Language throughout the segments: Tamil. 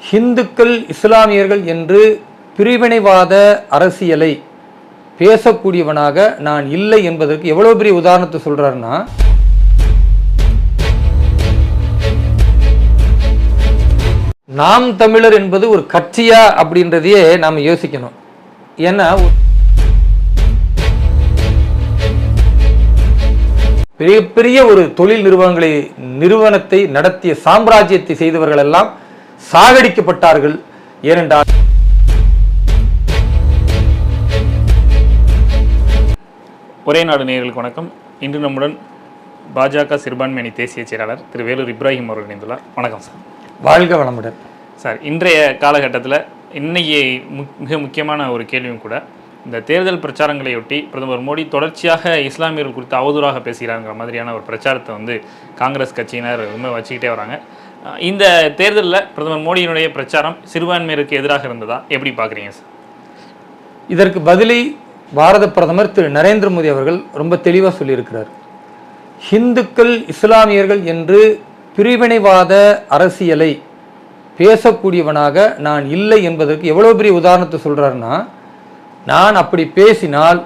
ஹிந்துக்கள் இஸ்லாமியர்கள் என்று பிரிவினைவாத அரசியலை பேசக்கூடியவனாக நான் இல்லை என்பதற்கு எவ்வளவு பெரிய உதாரணத்தை சொல்றாருன்னா, நாம் தமிழர் என்பது ஒரு கட்சியா அப்படின்றதையே நாம் யோசிக்கணும். ஏன்னா பெரிய ஒரு தொழில் நிறுவனத்தை நடத்திய சாம்ராஜ்யத்தை செய்தவர்கள் எல்லாம் சாகடிக்கப்பட்டார்கள். ஏனென்றால் ஒரே நாடு நேயர்களுக்கு வணக்கம். இன்று நம்முடன் பாஜக சிறுபான்மை அணி தேசிய செயலாளர் திரு வேலூர் இப்ராஹிம் அவர்கள் இணைந்துள்ளார். வணக்கம் சார். வாழ்க வளமுடன் சார். இன்றைய காலகட்டத்தில் இன்னைக்கு மிக முக்கியமான ஒரு கேள்வியும் கூட, இந்த தேர்தல் பிரச்சாரங்களையொட்டி பிரதமர் மோடி தொடர்ச்சியாக இஸ்லாமியர்கள் குறித்து அவதூறாக பேசுகிறாங்கிற மாதிரியான ஒரு பிரச்சாரத்தை காங்கிரஸ் கட்சியினர் ரொம்ப வச்சுக்கிட்டே வராங்க. இந்த தேர்தலில் பிரதமர் மோடியினுடைய பிரச்சாரம் சிறுபான்மையருக்கு எதிராக இருந்ததா, எப்படி பார்க்குறீங்க சார்? இதற்கு பதிலை பாரத பிரதமர் திரு நரேந்திர மோடி அவர்கள் ரொம்ப தெளிவாக சொல்லியிருக்கிறார். ஹிந்துக்கள் இஸ்லாமியர்கள் என்று பிரிவினைவாத அரசியலை பேசக்கூடியவனாக நான் இல்லை என்பதற்கு எவ்வளோ பெரிய உதாரணத்தை சொல்கிறாருன்னா, நான் அப்படி பேசினால்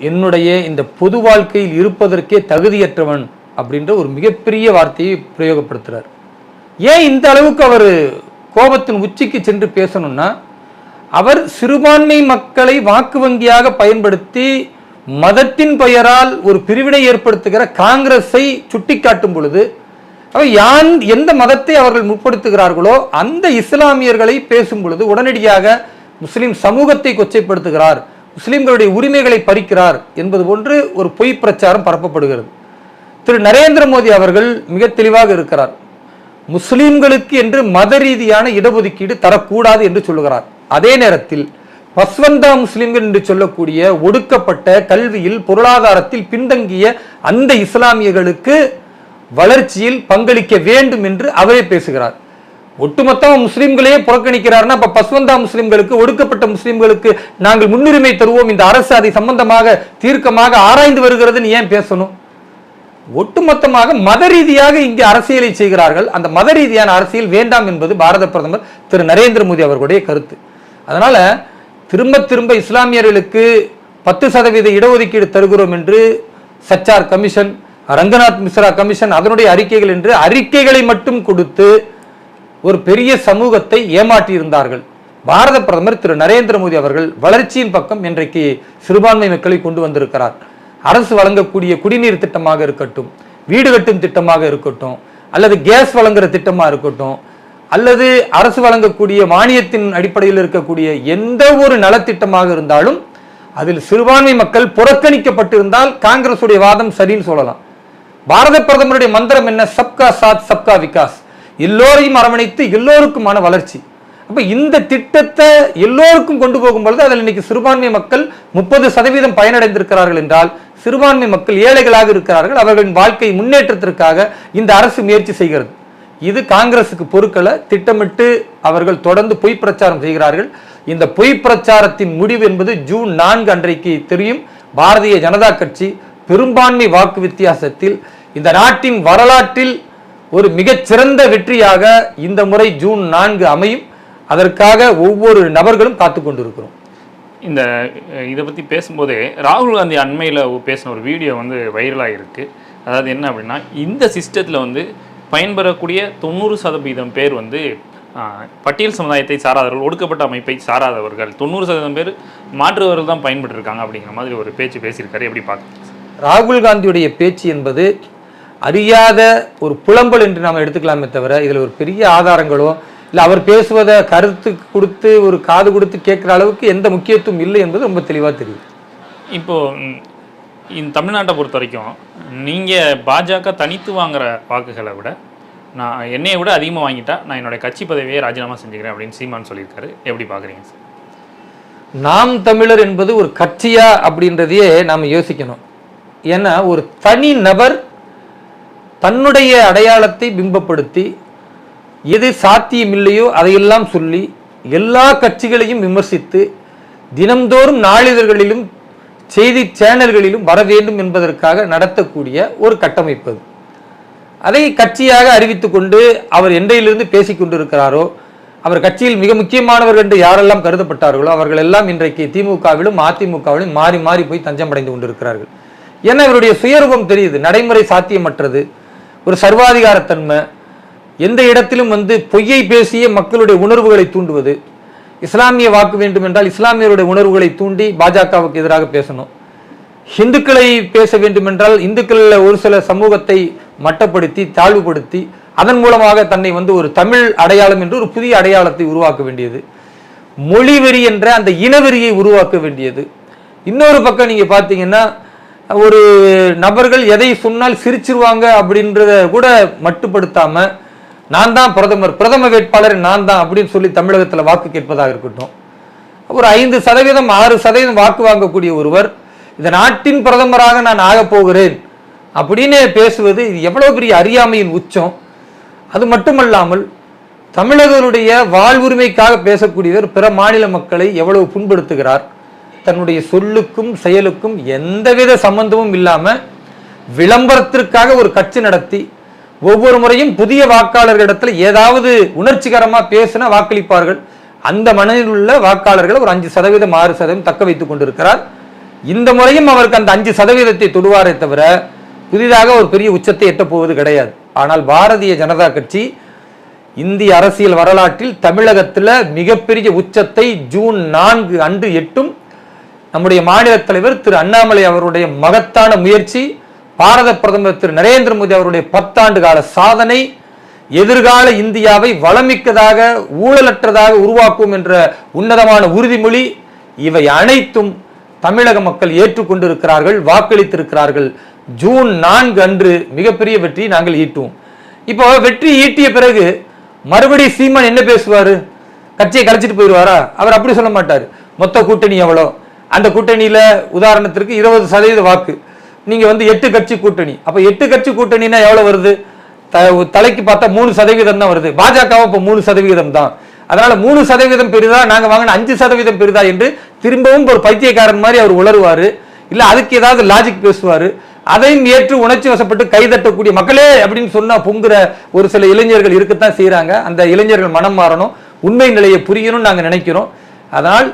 என்னுடைய இந்த பொது வாழ்க்கையில் இருப்பதற்கே தகுதியற்றவன் அப்படின்ற ஒரு மிகப்பெரிய வார்த்தையை பிரயோகப்படுத்துகிறார். ஏன் இந்த அளவுக்கு அவர் கோபத்தின் உச்சிக்கு சென்று பேசணும்னா, அவர் சிறுபான்மை மக்களை வாக்கு வங்கியாக பயன்படுத்தி மதத்தின் பெயரால் ஒரு பிரிவினை ஏற்படுத்துகிற காங்கிரஸை சுட்டிக்காட்டும் பொழுது, எந்த மதத்தை அவர்கள் முற்படுத்துகிறார்களோ அந்த இஸ்லாமியர்களை பேசும் பொழுது உடனடியாக முஸ்லிம் சமூகத்தை கொச்சைப்படுத்துகிறார், முஸ்லிம்களுடைய உரிமைகளை பறிக்கிறார் என்பது போன்று ஒரு பொய் பிரச்சாரம் பரப்பப்படுகிறது. திரு நரேந்திர மோடி அவர்கள் மிக தெளிவாக இருக்கிறார். முஸ்லிம்களுக்கு என்று மத ரீதியான இடஒதுக்கீடு தரக்கூடாது என்று சொல்லுகிறார். அதே நேரத்தில் பஸ்வந்தா முஸ்லிம்கள் என்று சொல்லக்கூடிய ஒடுக்கப்பட்ட கல்வியில் பொருளாதாரத்தில் பின்தங்கிய அந்த இஸ்லாமியர்களுக்கு வளர்ச்சியில் பங்களிக்க வேண்டும் என்று அவரே பேசுகிறார். ஒட்டுமொத்தமாக முஸ்லிம்களையே புறக்கணிக்கிறார்னா, அப்ப பஸ்வந்தா முஸ்லிம்களுக்கு, ஒடுக்கப்பட்ட முஸ்லிம்களுக்கு நாங்கள் முன்னுரிமை தருவோம், இந்த அரசு அதை சம்பந்தமாக தீர்க்கமாக ஆராய்ந்து வருகிறதுன்னு ஏன் பேசணும்? ஒட்டுமொத்தமாக மத ரீதியாக இங்கே அரசியலை செய்கிறார்கள். அந்த மத ரீதியான அரசியல் வேண்டாம் என்பது பாரத பிரதமர் திரு நரேந்திர மோடி அவர்களுடைய கருத்து. அதனால திரும்ப இஸ்லாமியர்களுக்கு 10% இடஒதுக்கீடு தருகிறோம் என்று சச்சார் கமிஷன், ரங்கநாத் மிஸ்ரா கமிஷன் அதனுடைய அறிக்கைகள் என்று அறிக்கைகளை மட்டும் கொடுத்து ஒரு பெரிய சமூகத்தை ஏமாற்றி இருந்தார்கள். பாரத பிரதமர் திரு நரேந்திர மோடி அவர்கள் வளர்ச்சியின் பக்கம் இன்றைக்கு சிறுபான்மை மக்களை கொண்டு வந்திருக்கிறார். அரசு வழங்கக்கூடிய குடிநீர் திட்டமாக இருக்கட்டும், வீடு கட்டும் திட்டமாக இருக்கட்டும், அல்லது கேஸ் வழங்குற திட்டமாக இருக்கட்டும், அல்லது அரசு வழங்கக்கூடிய மானியத்தின் அடிப்படையில் இருக்கக்கூடிய எந்த ஒரு நலத்திட்டமாக இருந்தாலும் அதில் சிறுபான்மை மக்கள் புறக்கணிக்கப்பட்டிருந்தால் காங்கிரசுடைய வாதம் சரின்னு சொல்லலாம். பாரத பிரதமருடைய மந்திரம் என்ன? சப்கா சாத் சப்கா விகாஸ், எல்லோரையும் அரவணைத்து எல்லோருக்குமான வளர்ச்சி. அப்ப இந்த திட்டத்தை எல்லோருக்கும் கொண்டு போகும்பொழுது அதில் இன்னைக்கு சிறுபான்மை மக்கள் 30% பயனடைந்திருக்கிறார்கள் என்றால், சிறுபான்மை மக்கள் ஏழைகளாக இருக்கிறார்கள். அவர்களின் வாழ்க்கை முன்னேற்றத்திற்காக இந்த அரசு முயற்சி செய்கிறது. இது காங்கிரசுக்கு பொறுக்கல. திட்டமிட்டு அவர்கள் தொடர்ந்து பொய் பிரச்சாரம் செய்கிறார்கள். இந்த பொய் பிரச்சாரத்தின் முடிவு என்பது ஜூன் 4 அன்றைக்கு தெரியும். பாரதிய ஜனதா கட்சி பெரும்பான்மை வாக்கு வித்தியாசத்தில் இந்த நாட்டின் வரலாற்றில் ஒரு மிகச்சிறந்த வெற்றியாக இந்த முறை ஜூன் 4 அமையும். அதற்காக ஒவ்வொரு நபர்களும் காத்து கொண்டிருக்கிறோம். இதை பற்றி பேசும்போதே ராகுல் காந்தி அண்மையில் பேசின ஒரு வீடியோ வைரலாக இருக்குது. அதாவது என்ன அப்படின்னா, இந்த சிஸ்டத்தில் பயன்பெறக்கூடிய 90% பேர் பட்டியல் சமுதாயத்தை சாராதவர்கள், ஒடுக்கப்பட்ட அமைப்பை சாராதவர்கள், 90% பேர் மாற்றுவர்கள் தான் பயன்பெற்றிருக்காங்க அப்படிங்கிற மாதிரி ஒரு பேச்சு பேசியிருக்காரு. எப்படி பார்க்குறீங்க? ராகுல் காந்தியுடைய பேச்சு என்பது அறியாத ஒரு புலம்பல் என்று நாம் எடுத்துக்கலாமே தவிர, இதில் ஒரு பெரிய ஆதாரங்களோ இல்லை அவர் பேசுவதை கருத்து கொடுத்து ஒரு காது கொடுத்து கேட்குற அளவுக்கு எந்த முக்கியத்துவம் இல்லை என்பது ரொம்ப தெளிவாக தெரியும். இப்போது இந்த தமிழ்நாட்டை பொறுத்த வரைக்கும் நீங்கள் பாஜக தனித்து வாங்குற வாக்குகளை விட நான் என்னையை விட அதிகமாக வாங்கிட்டா நான் என்னோடய கட்சி பதவியை ராஜினாமா செஞ்சுக்கிறேன் அப்படின்னு சீமான் சொல்லியிருக்காரு. எப்படி பார்க்குறீங்க சார்? நாம் தமிழர் என்பது ஒரு கட்சியா அப்படின்றதையே நாம் யோசிக்கணும். ஏன்னா ஒரு தனி நபர் தன்னுடைய அடையாளத்தை பிம்பப்படுத்தி எது சாத்தியமில்லையோ அதையெல்லாம் சொல்லி எல்லா கட்சிகளையும் விமர்சித்து தினம்தோறும் நாளிதழ்களிலும் செய்தி சேனல்களிலும் வர வேண்டும் என்பதற்காக நடத்தக்கூடிய ஒரு கட்டமைப்பு. அதை கட்சியாக அறிவித்துக் கொண்டு அவர் என்றையிலிருந்து பேசிக் கொண்டிருக்கிறாரோ அவர் கட்சியில் மிக முக்கியமானவர்கள் என்று யாரெல்லாம் கருதப்பட்டார்களோ அவர்கள் எல்லாம் இன்றைக்கு திமுகவிலும் அதிமுகவிலும் மாறி மாறி போய் தஞ்சம் அடைந்து கொண்டிருக்கிறார்கள். ஏன்னா இவருடைய சுயரூபம் தெரியுது, நடைமுறை சாத்தியமற்றது, ஒரு சர்வாதிகாரத்தன்மை, எந்த இடத்திலும் பொய்யை பேசிய மக்களுடைய உணர்வுகளை தூண்டுவது. இஸ்லாமிய வாக்கு வேண்டும் என்றால் இஸ்லாமியருடைய உணர்வுகளை தூண்டி பாஜகவுக்கு எதிராக பேசணும். இந்துக்களை பேச வேண்டும் என்றால் இந்துக்களில் ஒரு சில சமூகத்தை மட்டப்படுத்தி தாழ்வுபடுத்தி அதன் மூலமாக தன்னை ஒரு தமிழ் அடையாளம் என்று ஒரு புதிய அடையாளத்தை உருவாக்க வேண்டியது. மொழிவெறி என்ற அந்த இனவெறியை உருவாக்க வேண்டியது. இன்னொரு பக்கம் நீங்க பார்த்தீங்கன்னா ஒரு நபர்கள் எதை சொன்னால் சிரிச்சிருவாங்க அப்படின்றத கூட மட்டுப்படுத்தாம நான் தான் பிரதம வேட்பாளர் நான் தான் அப்படின்னு சொல்லி தமிழகத்தில் வாக்கு கேட்பதாக இருக்கட்டும். ஒரு 5%, 6% வாக்கு வாங்கக்கூடிய ஒருவர் இந்த நாட்டின் பிரதமராக நான் ஆகப் போகிறேன் அப்படின்னு பேசுவது எவ்வளவு பெரிய அறியாமையின் உச்சம். அது மட்டுமல்லாமல் தமிழர்களுடைய வாழ்வுரிமைக்காக பேசக்கூடியவர் பிற மாநில மக்களை எவ்வளவு புண்படுத்துகிறார். தன்னுடைய சொல்லுக்கும் செயலுக்கும் எந்தவித சம்பந்தமும் இல்லாம விளம்பரத்திற்காக ஒரு கட்சி நடத்தி ஒவ்வொரு முறையும் புதிய வாக்காளர்களிடத்தில் ஏதாவது உணர்ச்சிகரமா பேசினா வாக்களிப்பார்கள். அந்த மனதில் உள்ள வாக்காளர்கள் ஒரு 5%, 6% தக்க வைத்துக் கொண்டிருக்கிறார். இந்த முறையும் அவருக்கு அந்த 5% தொடுவாரே தவிர புதிதாக ஒரு பெரிய உச்சத்தை எட்டப் போவது கிடையாது. ஆனால் பாரதிய ஜனதா கட்சி இந்திய அரசியல் வரலாற்றில் தமிழகத்தில் மிகப்பெரிய உச்சத்தை ஜூன் 4 அன்று எட்டும். நம்முடைய மாநில தலைவர் திரு அண்ணாமலை அவருடைய மகத்தான முயற்சி, பாரத பிரதமர் திரு நரேந்திர மோடி அவருடைய 10 ஆண்டு கால சாதனை, எதிர்கால இந்தியாவை வளமிக்கதாக ஊழலற்றதாக உருவாக்கும் என்ற உன்னதமான உறுதிமொழி, இவை அனைத்தும் தமிழக மக்கள் ஏற்றுக்கொண்டிருக்கிறார்கள், வாக்களித்திருக்கிறார்கள். ஜூன் 4 அன்று மிகப்பெரிய வெற்றி நாங்கள் ஈட்டுவோம். இப்போ வெற்றி ஈட்டிய பிறகு மறுபடி சீமான் என்ன பேசுவாரு? கட்சியை கலைச்சிட்டு போயிடுவாரா? அவர் அப்படி சொல்ல மாட்டார். மொத்த கூட்டணி எவ்வளோ, அந்த கூட்டணியில உதாரணத்திற்கு 20% வாக்கு, நீங்க 8 கட்சி கூட்டணி, அப்ப 8 கட்சி கூட்டணினா எவ்வளவு வருது? தலைக்கு பார்த்தா 3% தான் வருது. பாஜக இப்ப 3% தான். அதனால 3% பெரிதா, நாங்க வாங்கின 5% பெரிதா என்று திரும்பவும் ஒரு பைத்தியக்காரன் மாதிரி அவர் உளருவாரு. இல்ல அதுக்கு ஏதாவது லாஜிக் பேசுவாரு. அதையும் ஏற்று உணர்ச்சி வசப்பட்டு கைதட்டக்கூடிய மக்களே அப்படின்னு சொன்னா பொங்குற ஒரு சில இளைஞர்கள் இருக்கத்தான் செய்யறாங்க. அந்த இளைஞர்கள் மனம் மாறணும், உண்மை நிலையை புரியணும்னு நாங்க நினைக்கிறோம். அதனால்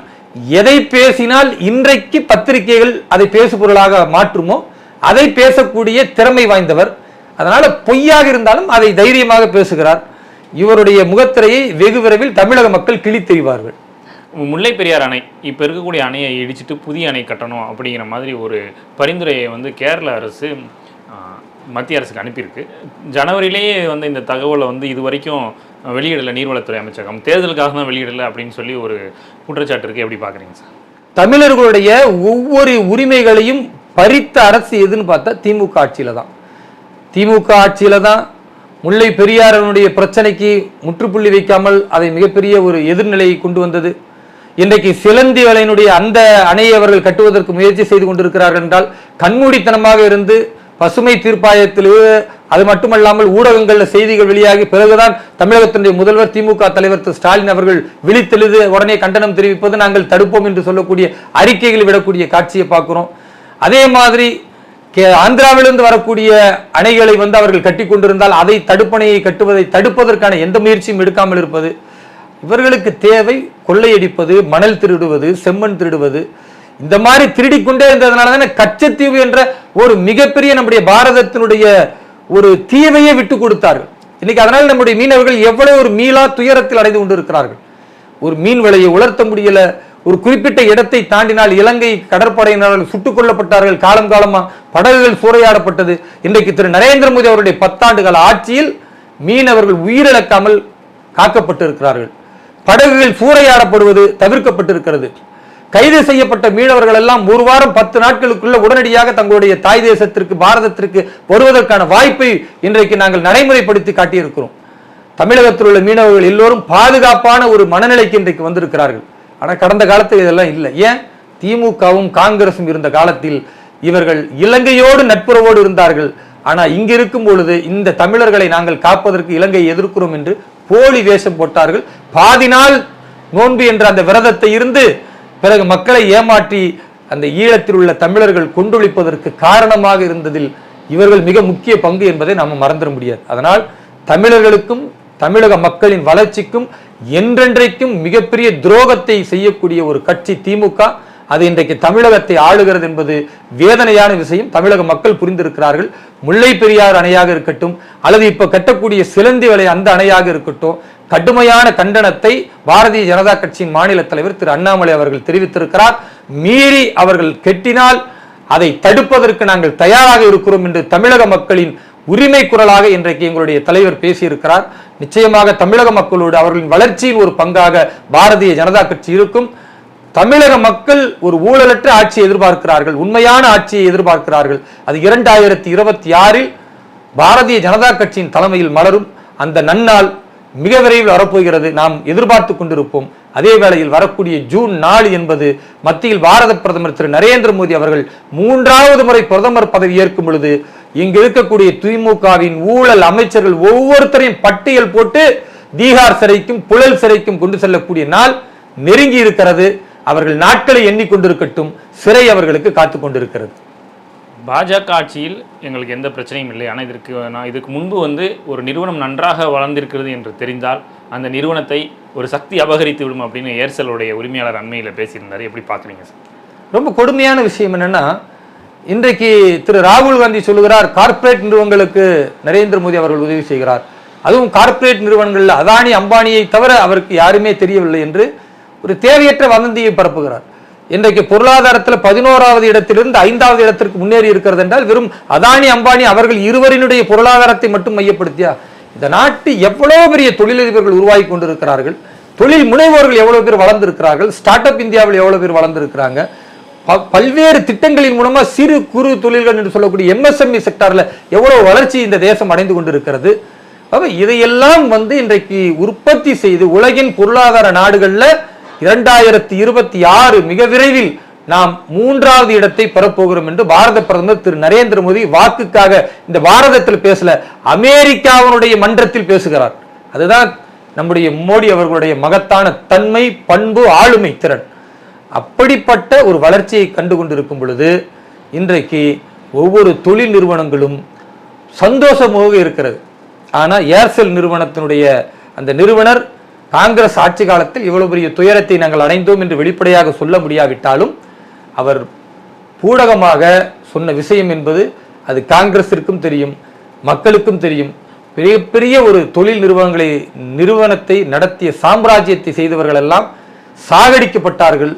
எதை பேசினால் இன்றைக்கு பத்திரிகைகள் அதை பேசு பொருளாக மாற்றுமோ அதை பேசக்கூடிய திறமை வாய்ந்தவர். அதனால பொய்யாக இருந்தாலும் அதை தைரியமாக பேசுகிறார். இவருடைய முகத்திரையை வெகு விரைவில் தமிழக மக்கள் கிழித்தெறிவார்கள். முல்லை பெரியார் அணை, இப்போ இருக்கக்கூடிய அணையை இடிச்சிட்டு புதிய அணை கட்டணும் அப்படிங்கிற மாதிரி ஒரு பரிந்துரையை கேரள அரசு மத்திய அரசுக்கு அனுப்பியிருக்கு. ஜனவரியிலேயே இந்த தகவலை இது வரைக்கும் வெளியிடலை நீர்வளத்துறை அமைச்சகம், தேர்தலுக்காக தான் வெளியிடலை அப்படின்னு சொல்லி ஒரு குற்றச்சாட்டு இருக்கு. எப்படி பார்க்குறீங்க சார்? தமிழர்களுடைய ஒவ்வொரு உரிமைகளையும் பறித்த அரசு எதுன்னு பார்த்தா திமுக ஆட்சியில தான். திமுக ஆட்சியில தான் முல்லை பெரியாரனுடைய பிரச்சனைக்கு முற்றுப்புள்ளி வைக்காமல் அதை மிகப்பெரிய ஒரு எதிர்நிலையை கொண்டு வந்தது. இன்றைக்கு சிலந்தி வலையினுடைய அந்த அணையை அவர்கள் கட்டுவதற்கு முயற்சி செய்து கொண்டிருக்கிறார்கள் என்றால் கண்மூடித்தனமாக இருந்து பசுமை தீர்ப்பாயத்தில், அது மட்டுமல்லாமல் ஊடகங்களில் செய்திகள் வெளியாகி பிறகுதான் தமிழகத்தினுடைய முதல்வர் திமுக தலைவர் திரு ஸ்டாலின் அவர்கள் விழித்தெழுது உடனே கண்டனம் தெரிவிப்பது, நாங்கள் தடுப்போம் என்று சொல்லக்கூடிய அறிக்கைகள் விடக்கூடிய காட்சியை பார்க்கிறோம். அதே மாதிரி ஆந்திராவிலிருந்து வரக்கூடிய அணைகளை அவர்கள் கட்டி கொண்டிருந்தால் அதை தடுப்பணையை கட்டுவதை தடுப்பதற்கான எந்த முயற்சியும் எடுக்காமல் இருப்பது. இவர்களுக்கு தேவை கொள்ளையடிப்பது, மணல் திருடுவது, செம்மண் திருடுவது. இந்த மாதிரி திருடிக்கொண்டே இருந்ததுனால தானே கச்சத்தீவு என்ற ஒரு மிகப்பெரிய நம்முடைய பாரதத்தினுடைய ஒரு தீவையே விட்டு கொடுத்தார்கள். இன்னைக்கு அதனால நம்முடைய மீனவர்கள் எவ்வளவு ஒரு மீளா துயரத்தில் அடைந்து கொண்டிருக்கிறார்கள். ஒரு மீன் விலையை உலர்த்த முடியல. ஒரு குறிப்பிட்ட இடத்தை தாண்டினால் இலங்கை கடற்படையினர்கள் சுட்டுக் கொல்லப்பட்டார்கள். காலம் காலமா படகுகள் சூறையாடப்பட்டது. இன்றைக்கு திரு நரேந்திர மோடி அவருடைய 10 ஆண்டு கால ஆட்சியில் மீனவர்கள் உயிரிழக்காமல் காக்கப்பட்டிருக்கிறார்கள். படகுகள் சூறையாடப்படுவது தவிர்க்கப்பட்டிருக்கிறது. கைது செய்யப்பட்ட மீனவர்கள் எல்லாம் ஒரு வாரம் 10 நாட்களுக்குள்ள உடனடியாக தங்களுடைய தாய் தேசத்திற்கு பாரதத்திற்கு வருவதற்கான வாய்ப்பை இன்றைக்கு நாங்கள் நடைமுறைப்படுத்தி காட்டியிருக்கிறோம். தமிழகத்தில் உள்ள மீனவர்கள் எல்லோரும் பாதுகாப்பான ஒரு மனநிலைக்கு இன்றைக்கு வந்திருக்கிறார்கள். ஆனால் கடந்த காலத்தில் இதெல்லாம் இல்லை. ஏன்? திமுகவும் காங்கிரசும் இருந்த காலத்தில் இவர்கள் இலங்கையோடு நட்புறவோடு இருந்தார்கள். ஆனா இங்க இருக்கும் பொழுது இந்த தமிழர்களை நாங்கள் காப்பதற்கு இலங்கையை எதிர்க்கிறோம் என்று போலி வேஷம் போட்டார்கள். பாதி நாள் நோன்பு என்ற அந்த விரதத்தை இருந்து பிறகு மக்களை ஏமாற்றி அந்த ஈழத்தில் உள்ள தமிழர்கள் கொண்டொழிப்பதற்கு காரணமாக இருந்ததில் இவர்கள் மிக முக்கிய பங்கு என்பதை நாம் மறந்துட முடியாது. அதனால் தமிழர்களுக்கும் தமிழக மக்களின் வளர்ச்சிக்கும் என்றென்றைக்கும் மிகப்பெரிய துரோகத்தை செய்யக்கூடிய ஒரு கட்சி திமுக. அது இன்றைக்கு தமிழகத்தை ஆளுகிறது என்பது வேதனையான விஷயம். தமிழக மக்கள் புரிந்திருக்கிறார்கள். முல்லை பெரியார் அணையாக இருக்கட்டும், அல்லது இப்ப கட்டக்கூடிய சிலந்தி வலை அந்த அணையாக இருக்கட்டும், கடுமையான கண்டனத்தை பாரதிய ஜனதா கட்சியின் மாநில தலைவர் திரு அண்ணாமலை அவர்கள் தெரிவித்திருக்கிறார். மீறி அவர்கள் கெட்டினால் அதை தடுப்பதற்கு நாங்கள் தயாராக இருக்கிறோம் என்று தமிழக மக்களின் உரிமை குரலாக இன்றைக்கு எங்களுடைய தலைவர் பேசியிருக்கிறார். நிச்சயமாக தமிழக மக்களோடு அவர்களின் வளர்ச்சியில் ஒரு பங்காக பாரதிய ஜனதா கட்சி இருக்கும். தமிழக மக்கள் ஒரு ஊழலற்ற ஆட்சியை எதிர்பார்க்கிறார்கள், உண்மையான ஆட்சியை எதிர்பார்க்கிறார்கள். அது 2026 பாரதிய ஜனதா கட்சியின் தலைமையில் மலரும். அந்த நன்னாள் மிக விரைவில் வரப்போகிறது. நாம் எதிர்பார்த்து கொண்டிருப்போம். அதே வேளையில் வரக்கூடிய ஜூன் 4 என்பது மத்தியில் பாரத பிரதமர் திரு நரேந்திர மோடி அவர்கள் 3வது முறை பிரதமர் பதவி ஏற்கும் பொழுது இங்கு இருக்கக்கூடிய திமுகவின் ஊழல் அமைச்சர்கள் ஒவ்வொருத்தரையும் பட்டியல் போட்டு தீகார் சிறைக்கும் புழல் சிறைக்கும் கொண்டு செல்லக்கூடிய நாள் நெருங்கி இருக்கிறது. அவர்கள் நாட்களை எண்ணிக்கொண்டிருக்கட்டும். சிறை அவர்களுக்கு காத்து கொண்டிருக்கிறது. பாஜக ஆட்சியில் எங்களுக்கு எந்த பிரச்சனையும் இல்லை. ஆனால் இதுக்கு முன்பு ஒரு நிறுவனம் நன்றாக வளர்ந்திருக்கிறது என்று தெரிந்தால் அந்த நிறுவனத்தை ஒரு சக்தி அபகரித்து விடும் அப்படின்னு ஏர்செல்லுடைய உரிமையாளர் அண்மையில் பேசியிருந்தார். எப்படி பார்க்குறீங்க சார்? ரொம்ப கொடுமையான விஷயம் என்னன்னா, இன்றைக்கு திரு ராகுல் காந்தி சொல்லுகிறார் கார்ப்பரேட் நிறுவனங்களுக்கு நரேந்திர மோடி அவர்கள் உதவி செய்கிறார். அதுவும் கார்ப்பரேட் நிறுவனங்கள் அதானி அம்பானியை தவிர அவருக்கு யாருமே தெரியவில்லை என்று ஒரு தேவையற்ற வதந்தியை பரப்புகிறார். இன்றைக்கு பொருளாதாரத்தில் 11வது இடத்திலிருந்து 5வது இடத்திற்கு முன்னேறி இருக்கிறது என்றால் வெறும் அதானி அம்பானி அவர்கள் இருவரினுடைய பொருளாதாரத்தை மட்டும் மையப்படுத்தியா? இந்த நாட்டு எவ்வளவு பெரிய தொழிலதிபர்கள் உருவாகி கொண்டிருக்கிறார்கள், தொழில் முனைவோர்கள் எவ்வளவு பேர் வளர்ந்திருக்கிறார்கள், ஸ்டார்ட் அப் இந்தியாவில் எவ்வளவு பேர் வளர்ந்திருக்கிறாங்க. பல்வேறு திட்டங்களின் மூலமா சிறு குறு தொழில்கள் என்று சொல்லக்கூடிய MSME செக்டார்ல எவ்வளவு வளர்ச்சி இந்த தேசம் அடைந்து கொண்டிருக்கிறது. இதையெல்லாம் இன்றைக்கு உற்பத்தி செய்து உலகின் பொருளாதார நாடுகள்ல 2026 மிக விரைவில் நாம் 3வது இடத்தை பெறப்போகிறோம் என்று பாரத பிரதமர் திரு நரேந்திர மோடி வாக்குக்காக இந்த பாரதத்தில் பேசல, அமெரிக்காவினுடைய மன்றத்தில் பேசுகிறார். அதுதான் நம்முடைய மோடி அவர்களுடைய மகத்தான தன்மை, பண்பு, ஆளுமை திறன். அப்படிப்பட்ட ஒரு வளர்ச்சியை கண்டு கொண்டிருக்கும் பொழுது இன்றைக்கு ஒவ்வொரு தொழில் நிறுவனங்களும் சந்தோஷமாக இருக்கிறது. ஆனா ஏர்செல் நிறுவனத்தினுடைய அந்த நிறுவனர் காங்கிரஸ் ஆட்சி காலத்தில் இவ்வளவு பெரிய துயரத்தை நாங்கள் அடைந்தோம் என்று வெளிப்படையாக சொல்ல முடியாவிட்டாலும் அவர் பூடகமாக சொன்ன விஷயம் என்பது அது காங்கிரசிற்கும் தெரியும், மக்களுக்கும் தெரியும். பெரிய பெரிய ஒரு தொழில் நிறுவனத்தை நடத்திய சாம்ராஜ்யத்தை செய்தவர்கள் எல்லாம் சாகடிக்கப்பட்டார்கள்.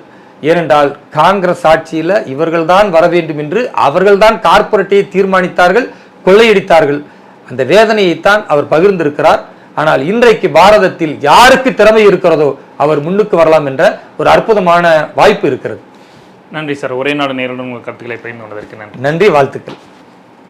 ஏனென்றால் காங்கிரஸ் ஆட்சியில் இவர்கள்தான் வர வேண்டும் என்று அவர்கள்தான் கார்ப்பரேட்டை தீர்மானித்தார்கள், கொள்ளையடித்தார்கள். அந்த வேதனையைத்தான் அவர் பகிர்ந்திருக்கிறார். ஆனால் இன்றைக்கு பாரதத்தில் யாருக்கு திறமை இருக்கிறதோ அவர் முன்னுக்கு வரலாம் என்ற ஒரு அற்புதமான வாய்ப்பு இருக்கிறது. நன்றி சார். ஒரே நாடு நேருடன் உங்கள் கருத்துக்களை பகிர்ந்து கொண்டதற்கு நன்றி. நன்றி, வாழ்த்துக்கள்.